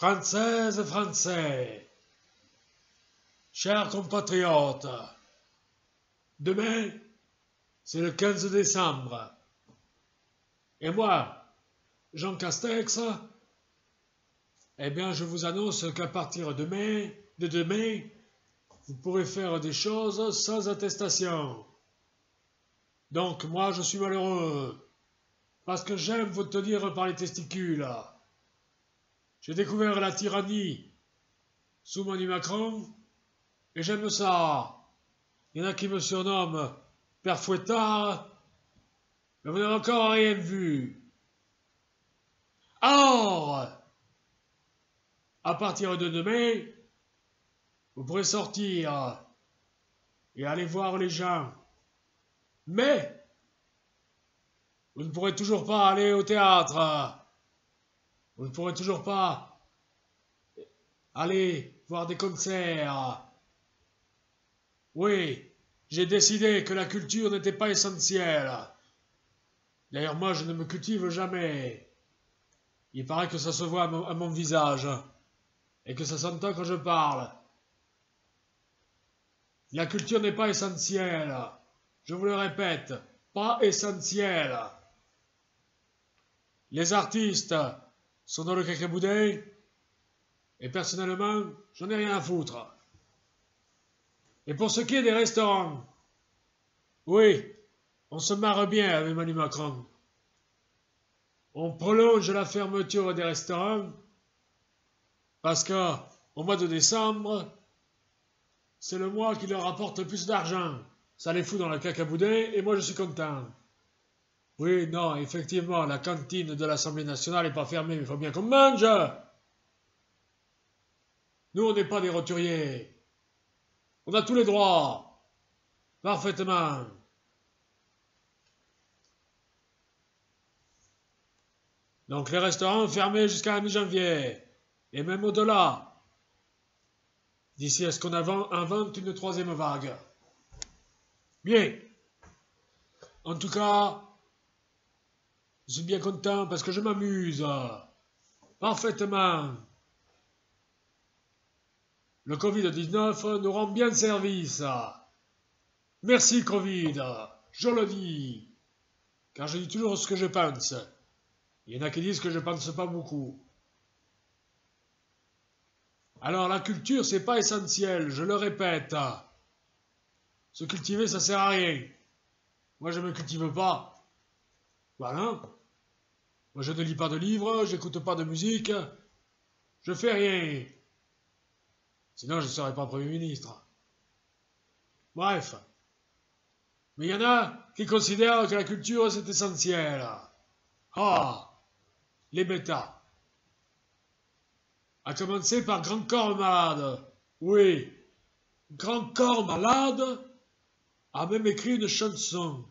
Françaises, Français, chers compatriotes, demain, c'est le 15 décembre. Et moi, Jean Castex, eh bien, je vous annonce qu'à partir de demain, vous pourrez faire des choses sans attestation. Donc, moi, je suis malheureux, parce que j'aime vous tenir par les testicules. J'ai découvert la tyrannie sous Emmanuel Macron, et j'aime ça. Il y en a qui me surnomment Père Fouettard, mais vous n'avez encore rien vu. Alors, à partir de demain, vous pourrez sortir et aller voir les gens. Mais, vous ne pourrez toujours pas aller au théâtre. Vous ne pourrez toujours pas aller voir des concerts. Oui, j'ai décidé que la culture n'était pas essentielle. D'ailleurs, moi, je ne me cultive jamais. Il paraît que ça se voit à mon visage et que ça s'entend quand je parle. La culture n'est pas essentielle. Je vous le répète, pas essentielle. Les artistes sont dans le cacaboudin et personnellement, j'en ai rien à foutre. Et pour ce qui est des restaurants, oui, on se marre bien avec Emmanuel Macron. On prolonge la fermeture des restaurants parce que au mois de décembre, c'est le mois qui leur apporte le plus d'argent. Ça les fout dans le cacaboudin et moi je suis content. Oui, non, effectivement, la cantine de l'Assemblée nationale n'est pas fermée, mais il faut bien qu'on mange. Nous, on n'est pas des roturiers. On a tous les droits. Parfaitement. Donc les restaurants fermés jusqu'à la mi-janvier. Et même au-delà. D'ici à ce qu'on invente une troisième vague. Bien. En tout cas, je suis bien content parce que je m'amuse. Parfaitement. Le Covid-19 nous rend bien service. Merci Covid, je le dis. Car je dis toujours ce que je pense. Il y en a qui disent que je ne pense pas beaucoup. Alors la culture, c'est pas essentiel, je le répète. Se cultiver, ça sert à rien. Moi, je me cultive pas. Voilà. Moi, je ne lis pas de livres, j'écoute pas de musique. Je fais rien. Sinon, je ne serais pas Premier ministre. Bref. Mais il y en a qui considèrent que la culture, c'est essentiel. Ah, les bêtas. À commencer par Grand Corps Malade. Oui, Grand Corps Malade a même écrit une chanson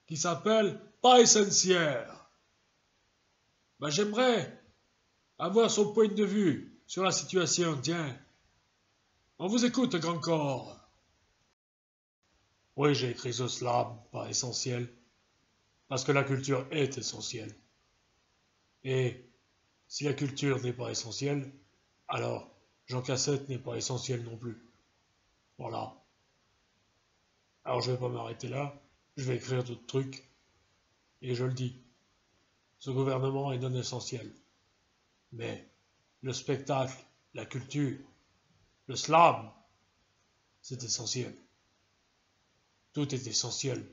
qui s'appelle Pas essentiel. Ben, j'aimerais avoir son point de vue sur la situation, tiens. On vous écoute, Grand Corps. Oui, j'ai écrit ce slam, pas essentiel, parce que la culture est essentielle. Et si la culture n'est pas essentielle, alors Jean Cassette n'est pas essentiel non plus. Voilà. Alors je vais pas m'arrêter là, je vais écrire d'autres trucs, et je le dis. Ce gouvernement est non essentiel. Mais le spectacle, la culture, le slam, c'est essentiel. Tout est essentiel,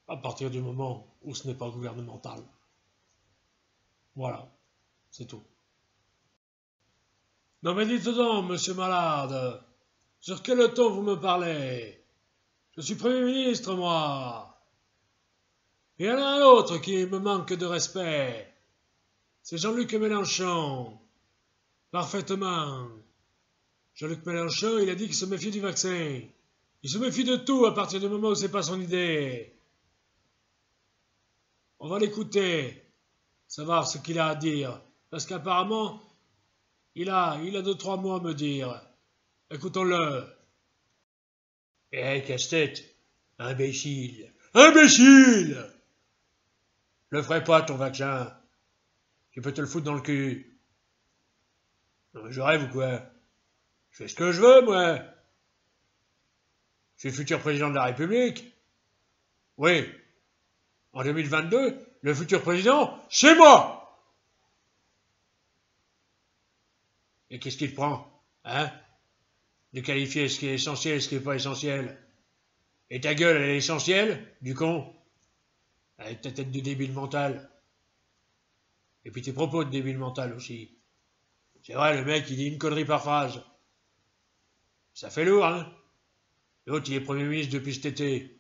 à partir du moment où ce n'est pas gouvernemental. Voilà, c'est tout. Non mais dites donc, monsieur Malade, sur quel ton vous me parlez? Je suis Premier ministre, moi. Et il y en a un autre qui me manque de respect. C'est Jean-Luc Mélenchon. Parfaitement. Jean-Luc Mélenchon, il a dit qu'il se méfie du vaccin. Il se méfie de tout à partir du moment où c'est pas son idée. On va l'écouter, savoir ce qu'il a à dire. Parce qu'apparemment, il a 2-3 mots à me dire. Écoutons-le. Eh, casse-tête, imbécile. Imbécile! Le ferai pas, ton vaccin. Tu peux te le foutre dans le cul. Je rêve ou quoi? Je fais ce que je veux, moi. Je suis le futur président de la République. Oui. En 2022, le futur président, c'est moi! Et qu'est-ce qui te prend? Hein? De qualifier ce qui est essentiel et ce qui n'est pas essentiel. Et ta gueule, elle est essentielle, du con? Avec ta tête de débile mental. Et puis tes propos de débile mental aussi. C'est vrai, le mec, il dit une connerie par phrase. Ça fait lourd, hein? L'autre, il est Premier ministre depuis cet été.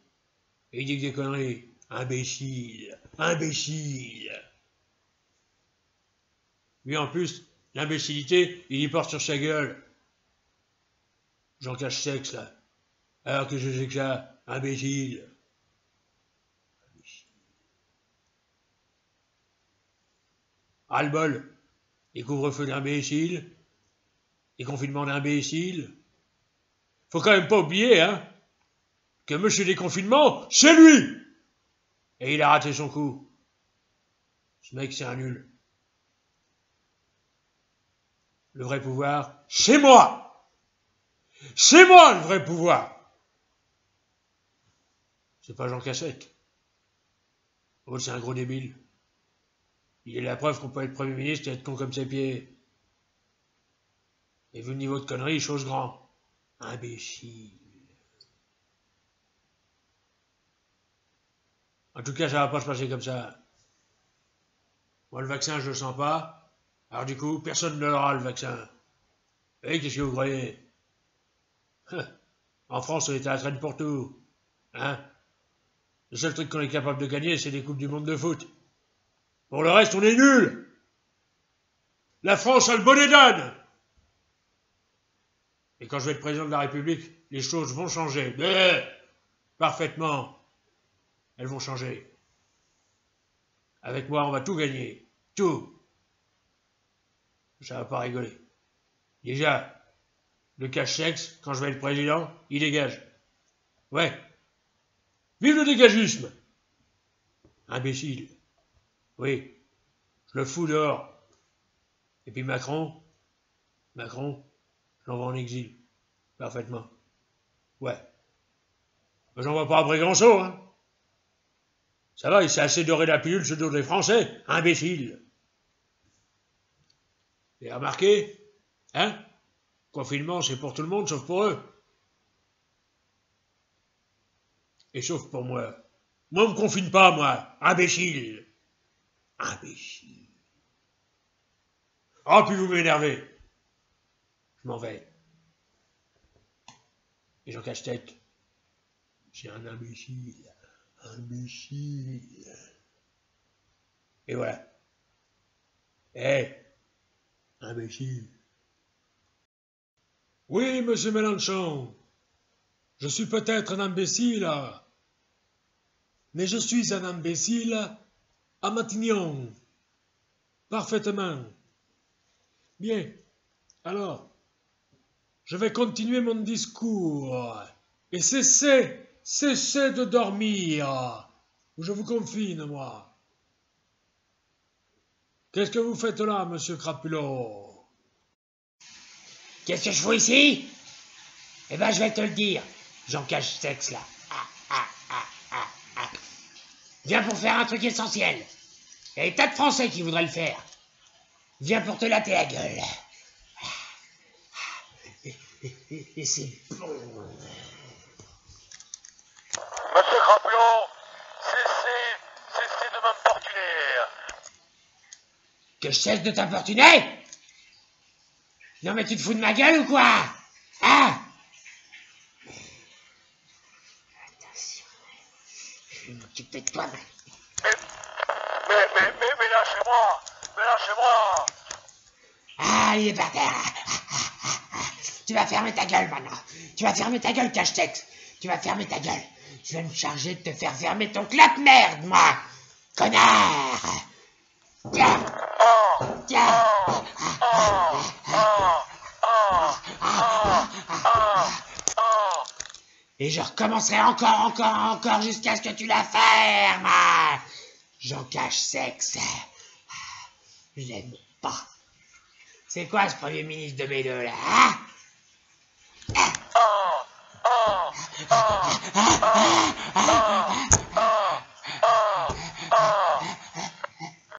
Et il dit que des conneries. Imbécile. Imbécile. Lui, en plus, l'imbécilité, il y porte sur sa gueule. J'en cache sexe, là. Alors que je sais que ça, imbécile. Ras-le-bol. Les couvre-feux d'imbéciles. Les confinements d'imbéciles. Faut quand même pas oublier, hein, que monsieur déconfinement, c'est lui! Et il a raté son coup. Ce mec, c'est un nul. Le vrai pouvoir, c'est moi! C'est moi, le vrai pouvoir! C'est pas Jean Cassette. Oh, c'est un gros débile. Il est la preuve qu'on peut être Premier ministre et être con comme ses pieds. Et vu le niveau de connerie, chose grand. Imbécile. En tout cas, ça va pas se passer comme ça. Moi, le vaccin, je le sens pas. Alors du coup, personne ne l'aura, le vaccin. Et qu'est-ce que vous croyez? En France, on est à la traîne pour tout. Hein? Le seul truc qu'on est capable de gagner, c'est des coupes du monde de foot. Pour le reste, on est nuls. La France a le bonnet d'âne. Et quand je vais être président de la République, les choses vont changer. Mais parfaitement. Elles vont changer. Avec moi, on va tout gagner. Tout. Ça va pas rigoler. Déjà, le cash-sexe, quand je vais être président, il dégage. Ouais. Vive le dégagisme! Imbécile. Oui. Je le fous dehors. Et puis Macron, je l'envoie en exil. Parfaitement. Ouais. Mais j'en vois pas après grand-chose, hein. Ça va, il s'est assez doré la pilule sur le dos des Français. Imbécile. Et remarqué? Hein? Confinement, c'est pour tout le monde, sauf pour eux. Et sauf pour moi. Moi, on me confine pas, moi. Imbécile. Imbécile. Oh, puis vous m'énervez. Je m'en vais. Et Jean Casse-Tête, c'est un imbécile. Imbécile. Et voilà. Imbécile. Oui, monsieur Mélenchon. Je suis peut-être un imbécile, mais je suis un imbécile à Matignon. Parfaitement. Bien. Alors, je vais continuer mon discours. Et cessez de dormir. Ou je vous confine, moi. Qu'est-ce que vous faites là, monsieur Crapulot? Qu'est-ce que je fous ici? Eh ben, je vais te le dire. J'en cache sexe, là. Viens pour faire un truc essentiel. Il y a des tas de Français qui voudraient le faire. Viens pour te latter la gueule. Et c'est bon. Monsieur Crapulot, cessez de m'importuner. Que je cesse de t'importuner? Non mais tu te fous de ma gueule ou quoi? Hein? Attention. Je vais m'occuper de toi, Mais lâchez-moi. Mais lâchez-moi. Ah, il est par terre. Tu vas fermer ta gueule maintenant. Tu vas fermer ta gueule, cache-texte. Tu vas fermer ta gueule. Je vais me charger de te faire fermer ton clap-merde, moi. Connard. Tiens. Tiens. Et je recommencerai encore jusqu'à ce que tu la fermes. J'en cache sexe. Je l'aime pas. C'est quoi ce Premier ministre de mes deux, là, hein? Ah, ah, ah, ah,